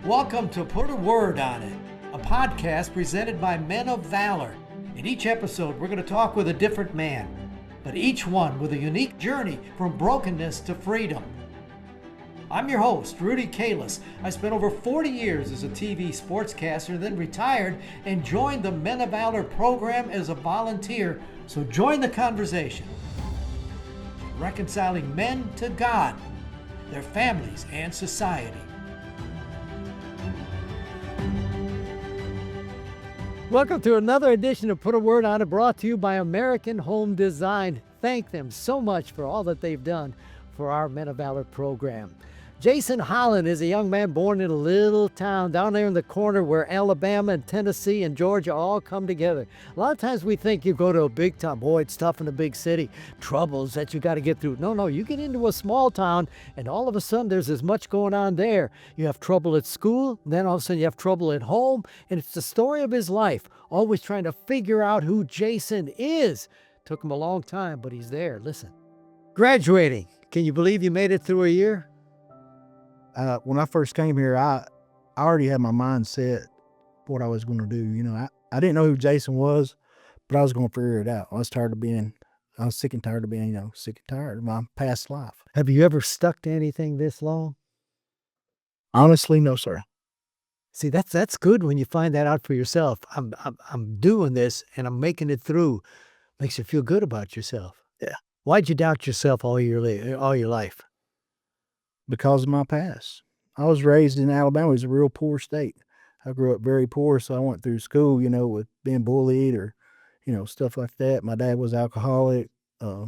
Welcome to Put a Word on It, a podcast presented by Men of Valor. In each episode, we're going to talk with a different man, but each one with a unique journey from brokenness to freedom. I'm your host, Rudy Kalis. I spent over 40 years as a TV sportscaster, then retired and joined the Men of Valor program as a volunteer, so join the conversation. Reconciling men to God, their families, and society. Welcome to another edition of Put a Word on It, brought to you by American Home Design. Thank them so much for all that they've done for our Men of Valor program. Jason Holland is a young man born in a little town down there in the corner where Alabama and Tennessee and Georgia all come together. A lot of times we think you go to a big town, boy, it's tough in a big city, troubles that you got to get through. No, you get into a small town and all of a sudden there's as much going on there. You have trouble at school, then all of a sudden you have trouble at home, and it's the story of his life, always trying to figure out who Jason is. Took him a long time, but he's there. Listen. Graduating. Can you believe you made it through a year? When I first came here, I already had my mind set what I was going to do. You know, I didn't know who Jason was, but I was going to figure it out. I was sick and tired of being, sick and tired of my past life. Have you ever stuck to anything this long? Honestly, no, sir. See, that's good when you find that out for yourself. I'm doing this and I'm making it through. Makes you feel good about yourself. Yeah. Why'd you doubt yourself all your life? Because of my past. I was raised in Alabama. It was a real poor state. I grew up very poor, so I went through school, with being bullied or, stuff like that. My dad was alcoholic. I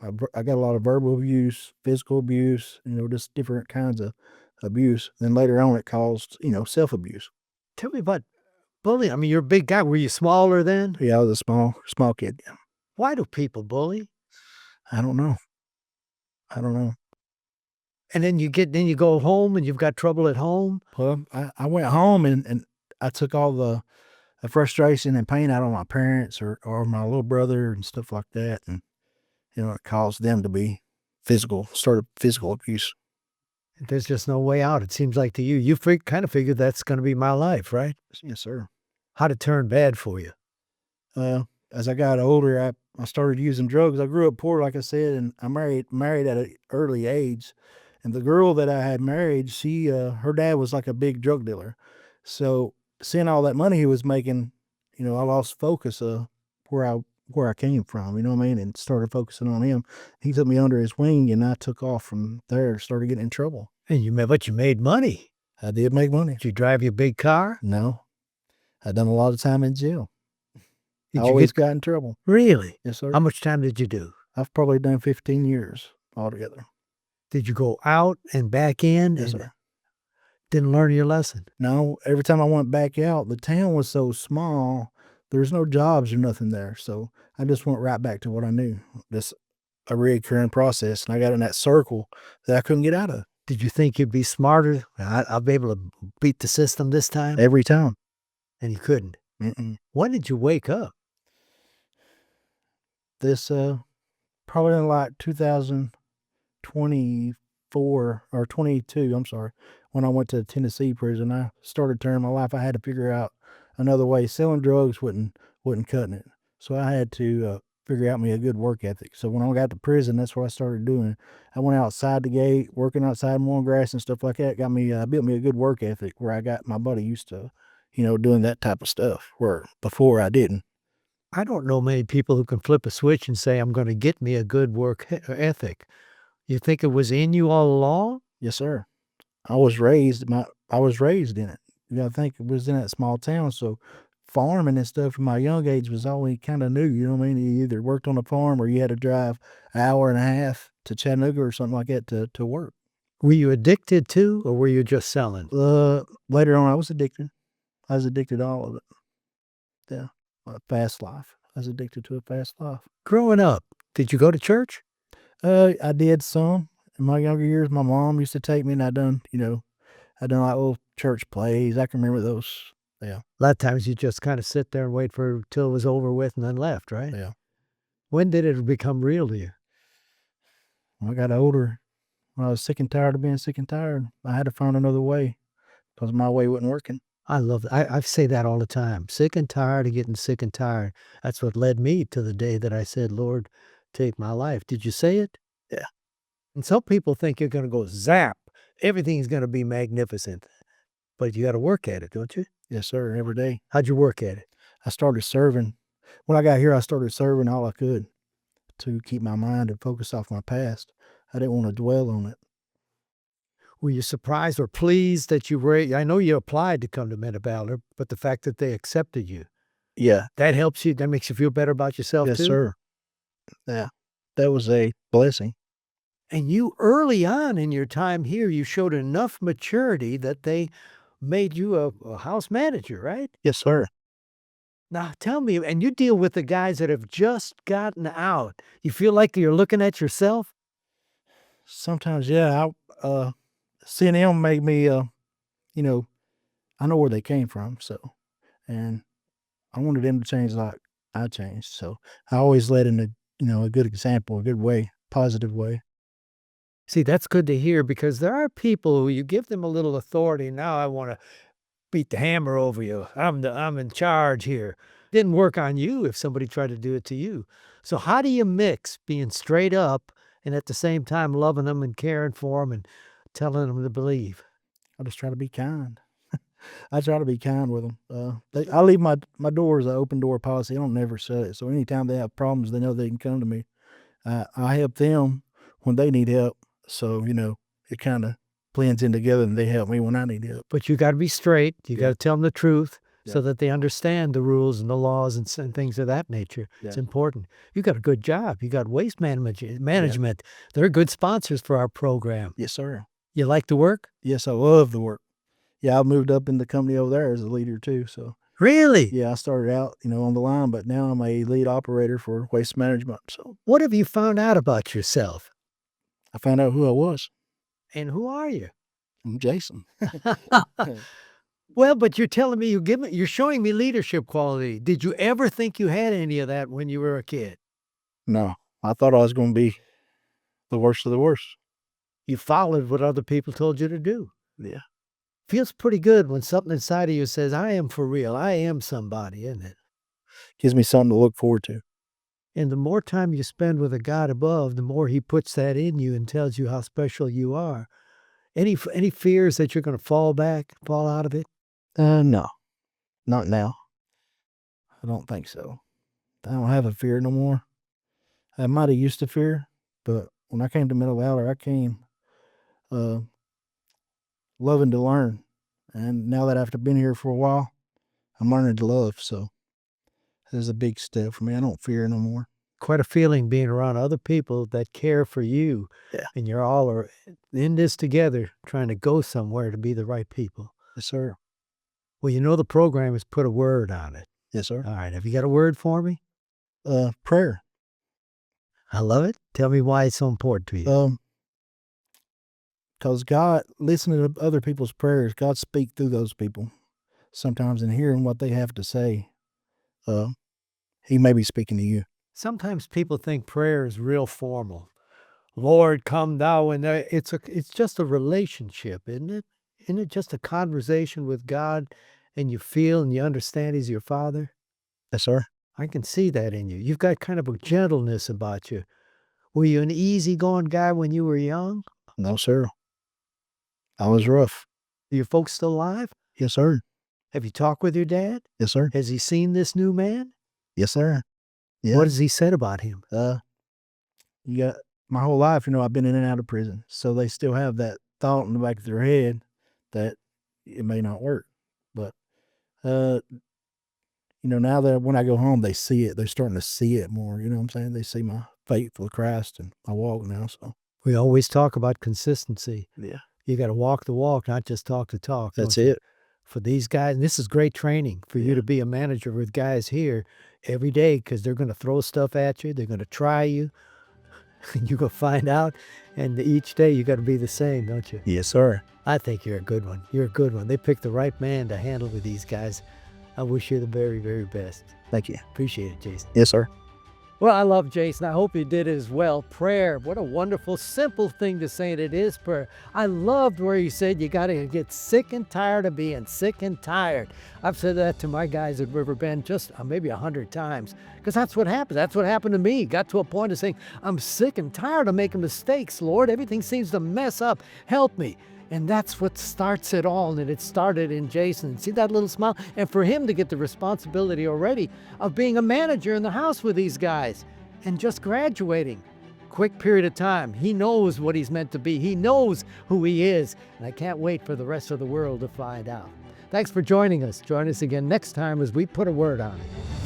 got a lot of verbal abuse, physical abuse, just different kinds of abuse. Then later on, it caused, self-abuse. Tell me about bullying. I mean, you're a big guy. Were you smaller then? Yeah, I was a small kid. Yeah. Why do people bully? I don't know. And then you go home and you've got trouble at home. Well, I went home and I took all the frustration and pain out on my parents or my little brother and stuff like that. And, it caused them to be started physical abuse. There's just no way out. It seems like to you kind of figured that's going to be my life, right? Yes, sir. How'd it turn bad for you? As I got older, I started using drugs. I grew up poor, like I said, and I married at an early age. And the girl that I had married, her dad was like a big drug dealer. So seeing all that money he was making, I lost focus of where I came from, you know what I mean? And started focusing on him. He took me under his wing and I took off from there, started getting in trouble. But you made money. I did make money. Did you drive your big car? No. I've done a lot of time in jail. I always got in trouble. Really? Yes, sir. How much time did you do? I've probably done 15 years altogether. Did you go out and back in? Yes, sir. Didn't learn your lesson? No, every time I went back out, the town was so small, there's no jobs or nothing there. So I just went right back to what I knew. This a recurring process, and I got in that circle that I couldn't get out of. Did you think you'd be smarter? I'll be able to beat the system this time? Every time. And you couldn't? Mm-mm. When did you wake up? This, probably in like 2024 or 22, I'm sorry, when I went to Tennessee prison. I started turning my life. I had to figure out another way. Selling drugs wasn't cutting it. So I had to figure out me a good work ethic. So when I got to prison, that's what I started doing. I went outside the gate, working outside, mowing grass and stuff like that. Built me a good work ethic where I got my buddy used to, doing that type of stuff where before I didn't. I don't know many people who can flip a switch and say, I'm going to get me a good work ethic. You think it was in you all along? Yes, sir. I was raised in it. You got to think it was in that small town. So farming and stuff from my young age was all we kind of knew. You know what I mean? You either worked on a farm or you had to drive an hour and a half to Chattanooga or something like that to work. Were you addicted to, or were you just selling? Later on, I was addicted. I was addicted to all of it. Yeah. A fast life. I was addicted to a fast life. Growing up, did you go to church? I did some. In my younger years, my mom used to take me, and I done like little church plays. I can remember those. Yeah. A lot of times you just kind of sit there and wait till it was over with and then left, right? Yeah. When did it become real to you? When I got older, when I was sick and tired of being sick and tired, I had to find another way. because my way wasn't working. I love that. I say that all the time. Sick and tired of getting sick and tired. That's what led me to the day that I said, Lord, take my life. Did you say it? Yeah. And some people think you're going to go zap. Everything's going to be magnificent. But you got to work at it, don't you? Yes, sir, every day. How'd you work at it? I started serving. When I got here, I started serving all I could to keep my mind and focus off my past. I didn't want to dwell on it. Were you surprised or pleased that you were? I know you applied to come to Men of Valor, but the fact that they accepted you, Yeah. that helps you. That makes you feel better about yourself Yes, too. sir. Yeah. That was a blessing. And you early on in your time here, you showed enough maturity that they made you a house manager, right? Yes, sir. Now tell me, and you deal with the guys that have just gotten out. You feel like you're looking at yourself? Sometimes, yeah, seeing them made me, you know, I know where they came from, so, and I wanted them to change like I changed. So I always led in a good example, a good way, positive way. See, that's good to hear because there are people who you give them a little authority. Now I want to beat the hammer over you. I'm in charge here. Didn't work on you if somebody tried to do it to you. So how do you mix being straight up and at the same time loving them and caring for them and telling them to believe? I just try to be kind. I try to be kind with them. I leave my door as an open door policy. I don't never shut it. So anytime they have problems, they know they can come to me. I help them when they need help. So, it kind of blends in together and they help me when I need help. But you got to be straight. You got to tell them the truth so Yeah. that they understand the rules and the laws and things of that nature. It's Yeah. important. You got a good job. You got waste management. They're good sponsors for our program. Yes, sir. You like to work? Yes, I love the work. Yeah, I moved up in the company over there as a leader too. So Really? yeah, I started out, on the line, but now I'm a lead operator for waste management. So What have you found out about yourself? I found out who I was. And who are you? I'm Jason. Well, but you're telling me you're showing me leadership quality. Did you ever think you had any of that when you were a kid? No, I thought I was going to be the worst of the worst. You followed what other people told you to do. Yeah. Feels pretty good when something inside of you says, I am for real. I am somebody, isn't it? Gives me something to look forward to. And the more time you spend with a God above, the more he puts that in you and tells you how special you are. Any fears that you're going to fall out of it? No, not now. I don't think so. I don't have a fear no more. I might have used to fear, but when I came to Middle Valor, I came loving to learn. And now that I've been here for a while, I'm learning to love. So this is a big step for me. I don't fear no more. Quite a feeling being around other people that care for you. Yeah. And you're all are in this together, trying to go somewhere to be the right people. Yes, sir. Well, the program has put a word on it. Yes, sir. All right. Have you got a word for me? Prayer. I love it. Tell me why it's so important to you. Because God, listening to other people's prayers, God speak through those people. Sometimes in hearing what they have to say, he may be speaking to you. Sometimes people think prayer is real formal. Lord, come thou, and it's just a relationship, isn't it? Isn't it just a conversation with God, and you feel and you understand He's your Father? Yes, sir. I can see that in you. You've got kind of a gentleness about you. Were you an easygoing guy when you were young? No, sir. I was rough. Are your folks still alive? Yes, sir. Have you talked with your dad? Yes, sir. Has he seen this new man? Yes, sir. Yeah. What has he said about him? You got my whole life, I've been in and out of prison. So they still have that thought in the back of their head that it may not work. But, now that when I go home, they see it. They're starting to see it more. You know what I'm saying? They see my faith with Christ and my walk now. So We always talk about consistency. yeah, You got to walk the walk, not just talk the talk. that's don't you? it. For these guys, and this is great training for you Yeah. to be a manager with guys here every day because they're going to throw stuff at you. They're going to try you. You're going to find out. And each day you got to be the same, don't you? Yes, sir. I think you're a good one. You're a good one. They picked the right man to handle with these guys. I wish you the very, very best. Thank you. Appreciate it, Jason. Yes, sir. Well, I love Jason. I hope you did as well. Prayer, what a wonderful, simple thing to say, and it is prayer. I loved where you said you got to get sick and tired of being sick and tired. I've said that to my guys at Riverbend just maybe 100 times, because that's what happened. That's what happened to me. Got to a point of saying, I'm sick and tired of making mistakes, Lord. Everything seems to mess up. Help me. And that's what starts it all, and it started in Jason. See that little smile? And for him to get the responsibility already of being a manager in the house with these guys and just graduating. Quick period of time. He knows what he's meant to be. He knows who he is, and I can't wait for the rest of the world to find out. Thanks for joining us. Join us again next time as we put a word on it.